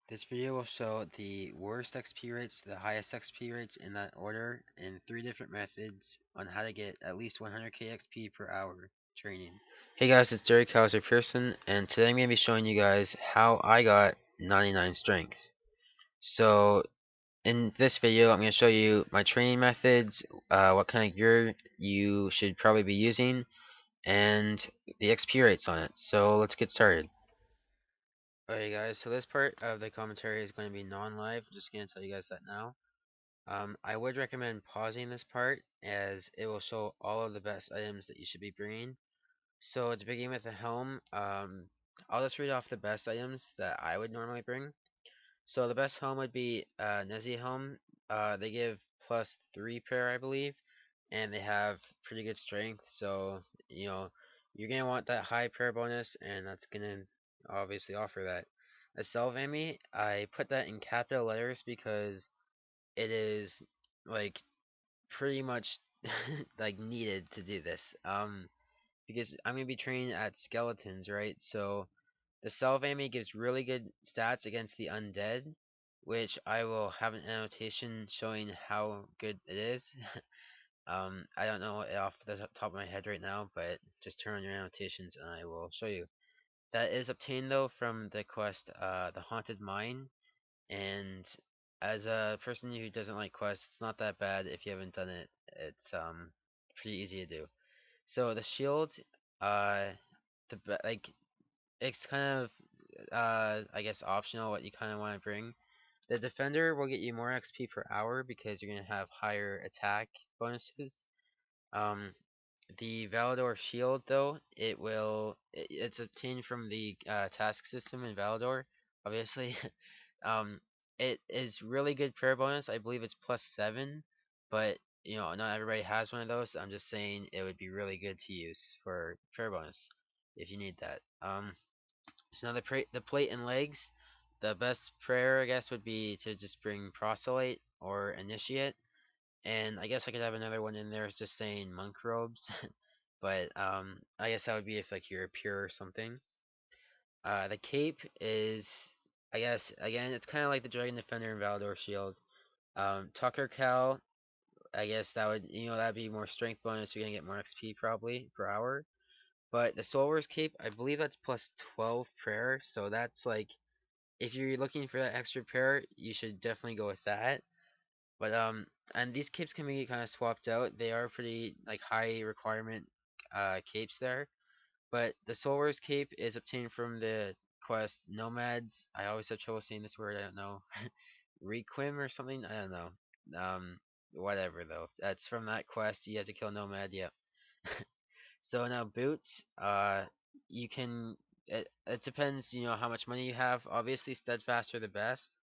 This video will show the worst XP rates to the highest XP rates in that order and 3 different methods on how to get at least 100k XP per hour training. Hey guys, it's Derek Hauser Pearson, and today I'm going to be showing you guys how I got 99 strength. So in this video I'm going to show you my training methods, what kind of gear you should probably be using, and the XP rates on it. So let's get started. Alright guys, so this part of the commentary is going to be non-live. I'm just going to tell you guys that now. I would recommend pausing this part as it will show all of the best items that you should be bringing. So to begin with the helm, I'll just read off the best items that I would normally bring. So the best helm would be Nezi helm. They give +3 prayer, I believe, and they have pretty good strength. So you're gonna want that high prayer bonus, and that's gonna obviously offer that. A Selvami, I put that in capital letters because it is like pretty much like needed to do this. Because I'm gonna be training at skeletons, right? So the Selvami gives really good stats against the undead, which I will have an annotation showing how good it is. I don't know it off the top of my head right now, but just turn on your annotations and I will show you. That is obtained though from the quest, the Haunted Mine, and as a person who doesn't like quests, it's not that bad if you haven't done it. It's pretty easy to do. So the shield, uh, like it's kind of I guess optional what you kind of want to bring. The defender will get you more XP per hour because you're gonna have higher attack bonuses. Um, the Valador shield though, it's obtained from the task system in Valador, obviously. um, it is really good prayer bonus. I believe it's +7, but not everybody has one of those. So I'm just saying it would be really good to use for prayer bonus if you need that. So now the plate and legs, the best prayer I guess would be to just bring proselyte or initiate, and I guess I could have another one in there just saying monk robes, but I guess that would be if like you're pure or something. The cape is, I guess again it's kind of like the Dragon Defender and Valador shield. Tucker Cal, I guess that would that'd be more strength bonus. You're gonna get more XP probably per hour. But the Soul Wars cape, I believe that's +12 prayer, so that's like if you're looking for that extra prayer, you should definitely go with that. But and these capes can be kind of swapped out. They are pretty like high requirement capes there. But the Soul Wars cape is obtained from the quest Nomads. I always have trouble saying this word. I don't know. Requiem or something. I don't know. Whatever though. That's from that quest. You have to kill Nomad. Yep. So now boots, you can. It depends, how much money you have. Obviously, steadfast are the best.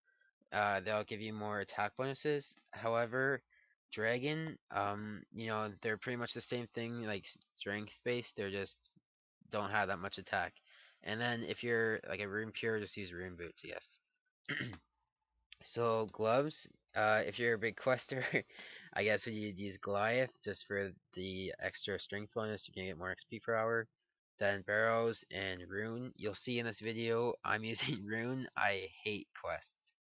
They'll give you more attack bonuses. However, dragon, they're pretty much the same thing, like strength based. They're just don't have that much attack. And then if you're like a rune pure, just use rune boots, I guess. So gloves, if you're a big quester, I guess you'd use Goliath just for the extra strength bonus. You can get more XP per hour. Then barrows and rune. You'll see in this video I'm using rune. I hate quests.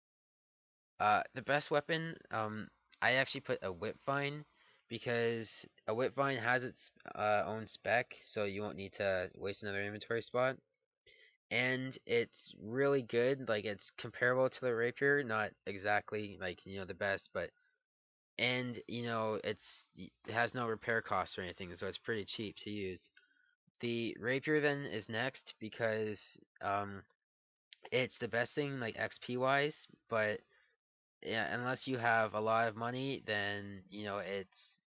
The best weapon, I actually put a whipvine because a whipvine has its own spec, so you won't need to waste another inventory spot. And it's really good. Like it's comparable to the rapier, not exactly like the best, but and it has no repair costs or anything, so it's pretty cheap to use. The rapier then is next because it's the best thing like XP wise, but yeah, unless you have a lot of money, then it's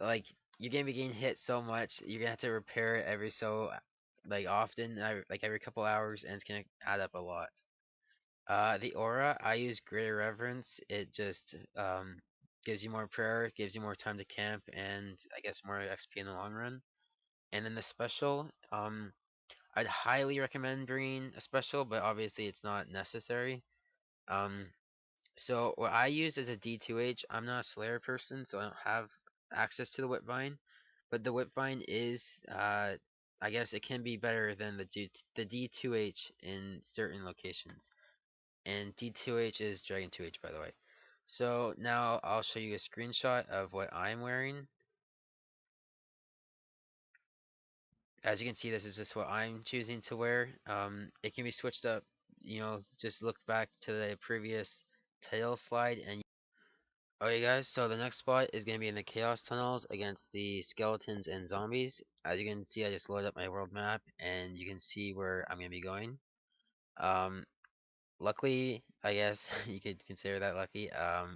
like you're gonna be getting hit so much, you're gonna have to repair it every so like often, like every couple hours, and it's gonna add up a lot. The aura, I use Greater Reverence. It just gives you more prayer, gives you more time to camp, and I guess more XP in the long run. And then the special, I'd highly recommend bringing a special, but obviously it's not necessary. Um, so what I use is a D2H. I'm not a Slayer person, so I don't have access to the whipvine, but the whipvine is I guess it can be better than the D2H in certain locations. And D2H is Dragon 2H, by the way. So now I'll show you a screenshot of what I'm wearing. As you can see, this is just what I'm choosing to wear. It can be switched up, just look back to the previous title slide and okay guys, so the next spot is going to be in the Chaos Tunnels against the skeletons and zombies. As you can see, I just loaded up my world map and you can see where I'm going to be going. Um, Luckily, I guess you could consider that lucky.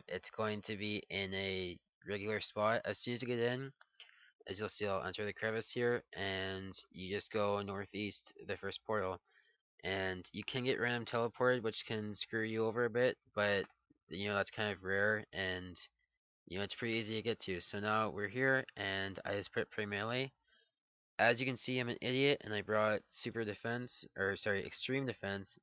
It's going to be in a regular spot. As soon as you get in, as you'll see, I'll enter the crevice here, and you just go northeast the first portal. And you can get random teleported, which can screw you over a bit, but that's kind of rare, and it's pretty easy to get to. So now we're here, and I just put pre-melee. As you can see, I'm an idiot, and I brought super defense, or sorry, extreme defense.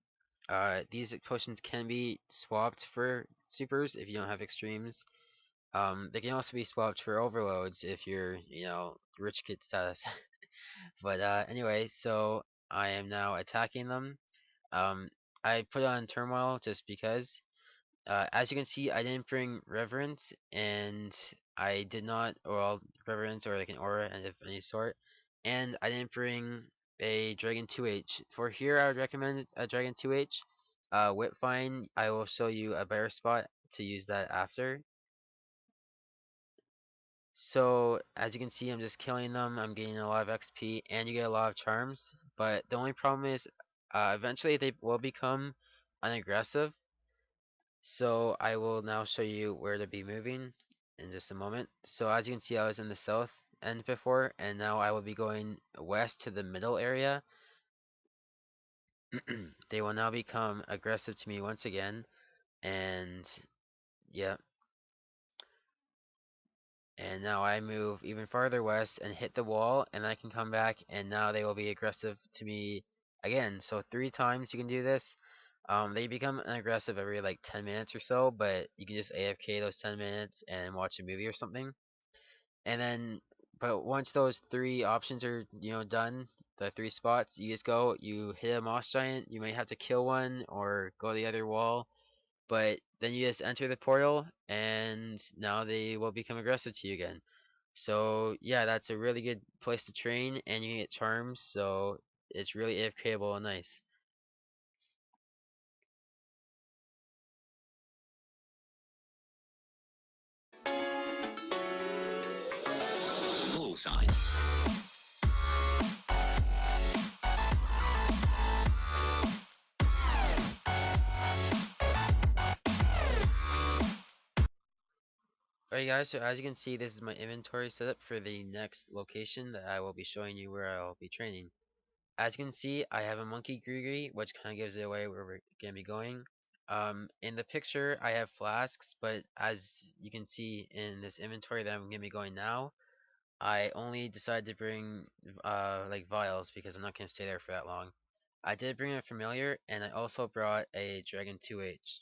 These potions can be swapped for supers if you don't have extremes. They can also be swapped for overloads if you're, rich kid status. But anyway, so I am now attacking them. Um, I put on turmoil just because. As you can see, I didn't bring reverence, and I did not, well, reverence or like an aura of any sort, and I didn't bring a dragon 2H. For here, I would recommend a dragon 2H. Whipvine, I will show you a better spot to use that after. So as you can see, I'm just killing them. I'm getting a lot of XP, and you get a lot of charms. But the only problem is, eventually they will become unaggressive. So I will now show you where to be moving in just a moment. So as you can see, I was in the south end before, and now I will be going west to the middle area. They will now become aggressive to me once again, and yeah. And now I move even farther west and hit the wall, and I can come back, and now they will be aggressive to me again. So 3 times you can do this. They become aggressive every like 10 minutes or so, but you can just AFK those 10 minutes and watch a movie or something. And then, but once those 3 options are, done, the 3 spots, you just go, you hit a moss giant, you might have to kill one or go to the other wall, but then you just enter the portal, and now they will become aggressive to you again. So yeah, that's a really good place to train, and you can get charms, so it's really AFKable and nice. Bullseye. Alright guys, so as you can see, this is my inventory setup for the next location that I will be showing you where I'll be training. As you can see, I have a monkey gree, which kind of gives it away where we're going to be going. In the picture, I have flasks, but as you can see in this inventory that I'm going to be going now, I only decided to bring like vials because I'm not going to stay there for that long. I did bring a familiar, and I also brought a dragon 2H.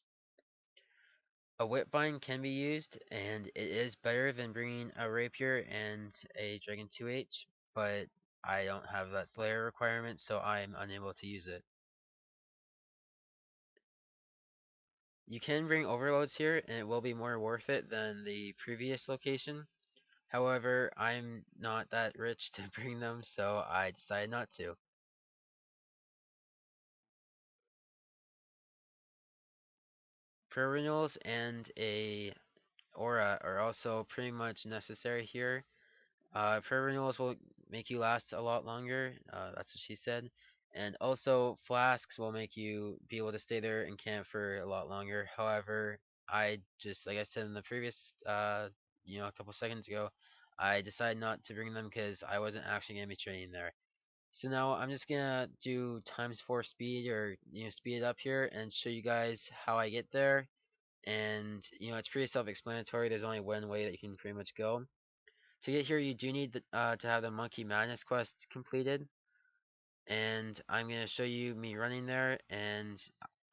A whipvine can be used, and it is better than bringing a rapier and a dragon 2H, but I don't have that slayer requirement, so I'm unable to use it. You can bring overloads here, and it will be more worth it than the previous location. However, I'm not that rich to bring them, so I decided not to. Prayer renewals and a aura are also pretty much necessary here. Prayer renewals will make you last a lot longer. That's what she said. And also, flasks will make you be able to stay there and camp for a lot longer. However, I just, like I said in the previous, a couple seconds ago, I decided not to bring them because I wasn't actually going to be training there. So now I'm just going to do ×4 speed, or, speed it up here and show you guys how I get there. And, it's pretty self-explanatory. There's only one way that you can pretty much go. To get here, you do need to have the Monkey Madness quest completed, and I'm going to show you me running there, and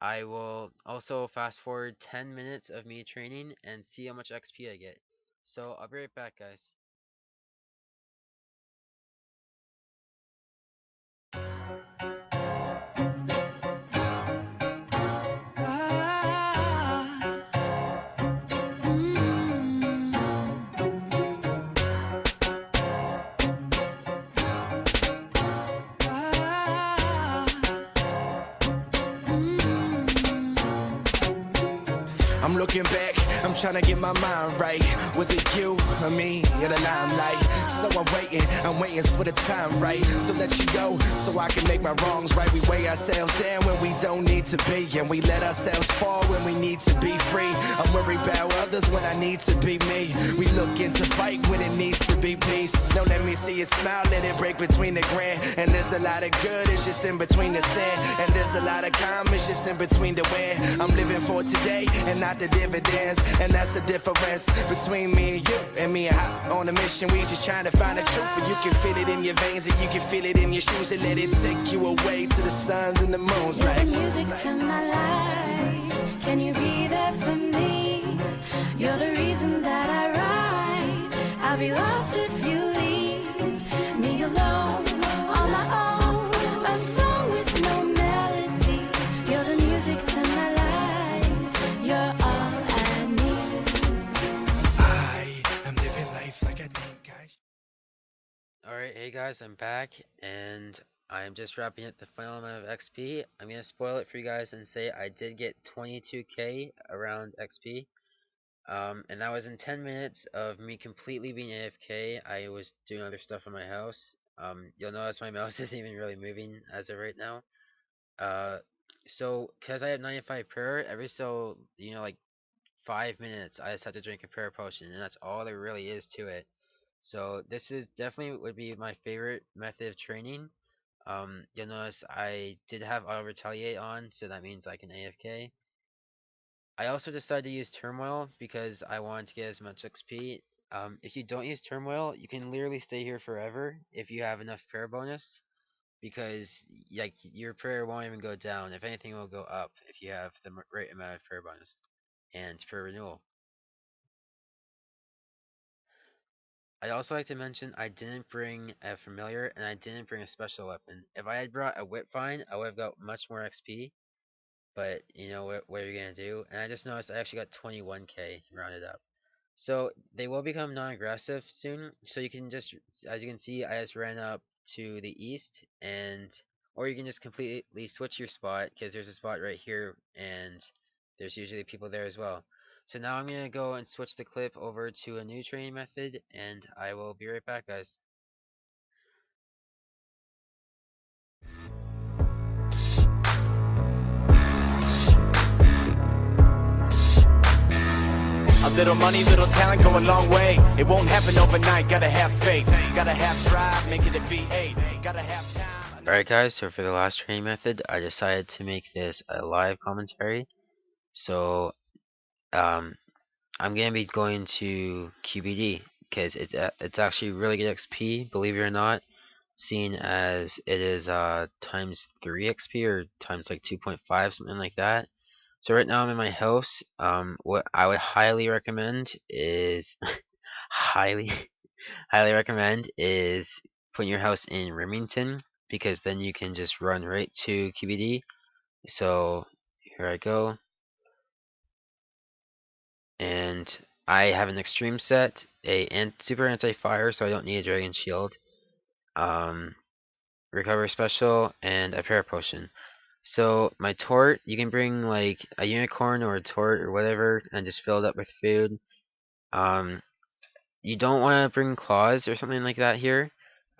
I will also fast forward 10 minutes of me training and see how much XP I get. So I'll be right back, guys. I'm looking back, I'm trying to get my mind right. Was it you or me in the limelight? So I'm waiting for the time right. So let you go, so I can make my wrongs right. We weigh ourselves down when we don't need to be, and we let ourselves fall when we need to be free. I'm worried about others when I need to be me. We looking to fight when it needs to be peace. Now let me see you smile, let it break between the grand. And there's a lot of good, it's just in between the sand. And there's a lot of calm, it's just in between the win. I'm living for today and not the dividends. And that's the difference between me and you. And me and Hop on a mission, we just trying to find the truth. And you can feel it in your veins and you can feel it in your shoes. And let it take you away to the suns and the moons. You're Like the music to my life. Can you be there for me? You're the reason that I write. I'll be lost if you leave me alone, on my own. A song with no melody. You're the music to my life. You're all I need. I am living life like I think I should. Alright, hey guys, I'm back, and I'm just wrapping up the final amount of XP. I'm gonna spoil it for you guys and say I did get 22k around XP. And that was in 10 minutes of me completely being AFK. I was doing other stuff in my house. You'll notice my mouse isn't even really moving as of right now. So, because I have 95 prayer, every so, like 5 minutes, I just have to drink a prayer potion, and that's all there really is to it. So, this is definitely would be my favorite method of training. You'll notice I did have auto retaliate on, so that means I can AFK. I also decided to use Turmoil because I wanted to get as much XP. If you don't use Turmoil, you can literally stay here forever if you have enough prayer bonus, because like your prayer won't even go down. If anything, it will go up if you have the right amount of prayer bonus and per renewal. I'd also like to mention I didn't bring a familiar and I didn't bring a special weapon. If I had brought a whip vine, I would have got much more XP. But you know what are you gonna do? And I just noticed I actually got 21k rounded up. So they will become non-aggressive soon. So you can just, as you can see, I just ran up to the east, and or you can just completely switch your spot because there's a spot right here, and there's usually people there as well. So now I'm gonna go and switch the clip over to a new training method, and I will be right back, guys. A little money, little talent go a long way. It won't happen overnight, gotta have faith. Gotta have drive, make it a V8. Gotta have time. Alright guys, so for the last training method, I decided to make this a live commentary. So I'm gonna be going to QBD because it's actually really good XP, believe it or not, seeing as it is times 3 XP or times like 2.5, something like that. So right now I'm in my house. What I would highly recommend is highly recommend is putting your house in Remington, because then you can just run right to QBD. So here I go, and I have an extreme set, a super anti-fire, so I don't need a dragon shield, recovery special, and a prayer potion. So my tort, you can bring like a unicorn or a tort or whatever, and just fill it up with food. You don't want to bring claws or something like that here.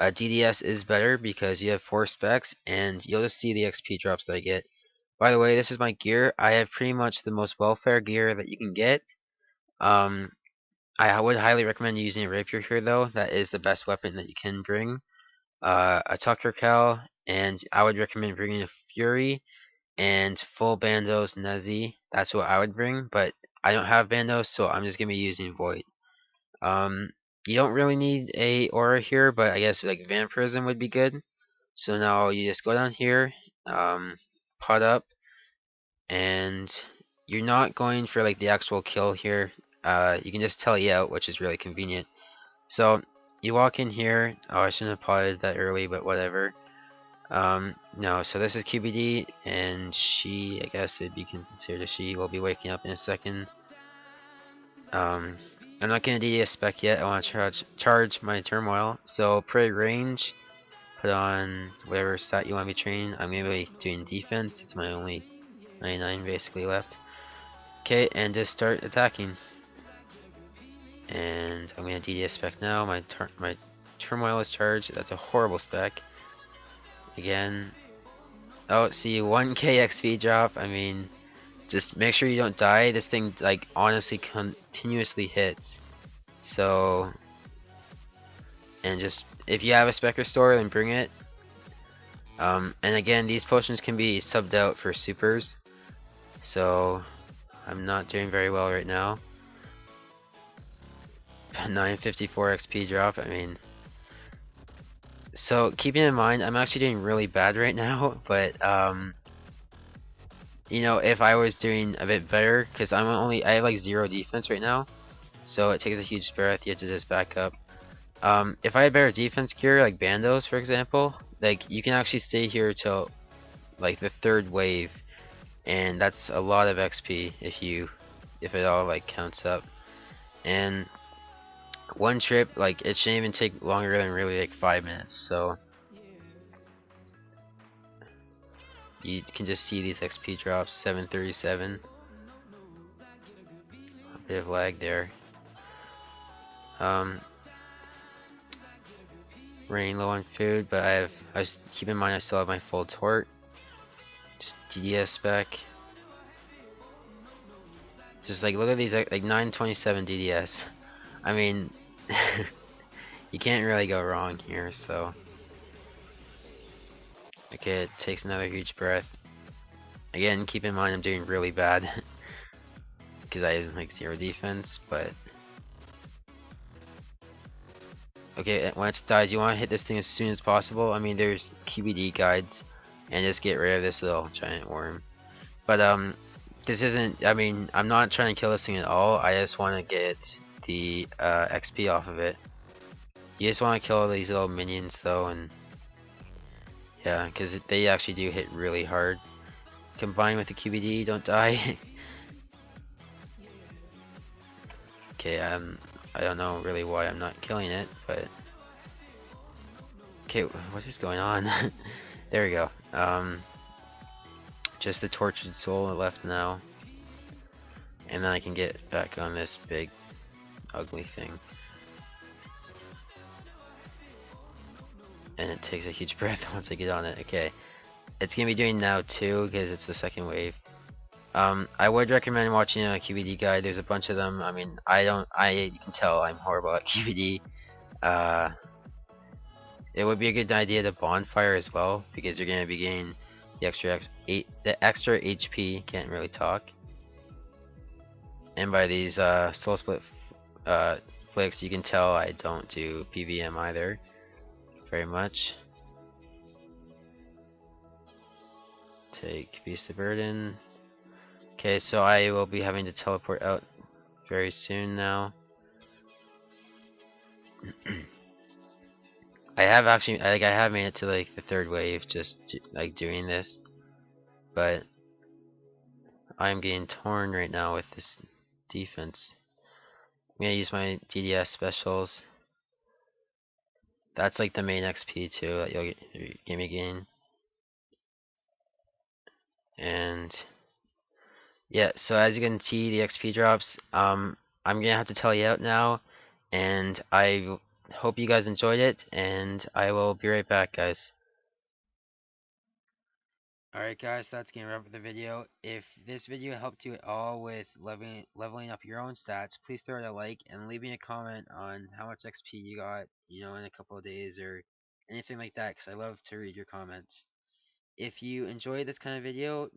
DDS is better because you have 4 specs, and you'll just see the XP drops that I get. By the way, this is my gear. I have pretty much the most welfare gear that you can get. I would highly recommend using a rapier here, though. That is the best weapon that you can bring. A Tucker Cal, and I would recommend bringing a Fury and full Bandos Nezi. That's what I would bring, but I don't have Bandos, so I'm just gonna be using Void. You don't really need a aura here, but I guess like Vampirism would be good. So now you just go down here, pot up, and you're not going for like the actual kill here. You can just tele out, which is really convenient. So you walk in here. Oh, I shouldn't have potted that early, but whatever. No, so this is QBD, and she, I guess it'd be considered a she, will be waking up in a second. I'm not gonna DDS spec yet. I want to charge my turmoil. So pray range, put on whatever stat you want to be training. I'm gonna be doing defense. It's my only 99 basically left. Okay, and just start attacking. And I'm gonna DDS spec now. My turmoil is charged. That's a horrible spec. Again. Oh, see, 1k XP drop. I mean, just make sure you don't die. This thing, like, honestly continuously hits. So, and just, if you have a spec restore, then bring it. And again, these potions can be subbed out for supers. So, I'm not doing very well right now. 954 XP drop, I mean. So, keeping in mind, I'm actually doing really bad right now, but, you know, if I was doing a bit better, because I have like 0 defense right now, so it takes a huge breath, you have to just back up. If I had better defense gear, like bandos for example, like you can actually stay here till like the 3rd wave, and that's a lot of XP if it all like counts up. And one trip, like it shouldn't even take longer than really like 5 minutes, so you can just see these XP drops. 737. A bit of lag there. Running low on food, but keep in mind I still have my full tort. Just DDS spec. Just like look at these, like 927 DDS. I mean, you can't really go wrong here. So okay, it takes another huge breath. Again, keep in mind I'm doing really bad because I have like 0 defense, but okay, when it dies, you want to hit this thing as soon as possible. I mean, there's QBD guides, and just get rid of this little giant worm. But this isn't. I mean, I'm not trying to kill this thing at all. I just want to get the XP off of it. You just want to kill these little minions though, and yeah, because they actually do hit really hard. Combined with the QBD, don't die. Okay, I don't know really why I'm not killing it, but okay, what is going on? There we go. Just the tortured soul left now, and then I can get back on this big ugly thing. And it takes a huge breath once I get on it. Okay, it's gonna be doing now too because it's the 2nd wave. I would recommend watching a QBD guide. There's a bunch of them. I mean, you can tell I'm horrible at QBD. It would be a good idea to bonfire as well because you're gonna be getting the extra HP. Can't really talk. And by these soul split flicks, you can tell I don't do PVM either very much. Take Beast of Burden. Okay, so I will be having to teleport out very soon now. I have made it to like the 3rd wave just like doing this, but I'm getting torn right now with this defense. I'm gonna use my DDS specials. That's like the main XP too that you're gonna be getting. And yeah, so as you can see, the XP drops. I'm gonna have to tell you out now, and I hope you guys enjoyed it, and I will be right back, guys. Alright guys, that's gonna wrap up the video. If this video helped you at all with leveling up your own stats, please throw it a like and leave me a comment on how much XP you got, you know, in a couple of days or anything like that, because I love to read your comments. If you enjoy this kind of video,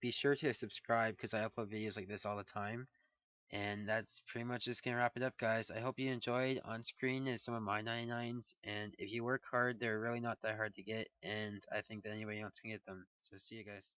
be sure to subscribe because I upload videos like this all the time. And that's pretty much just gonna wrap it up, guys. I hope you enjoyed. On screen is some of my 99s, and if you work hard, they're really not that hard to get, and I think that anybody else can get them. So see you guys.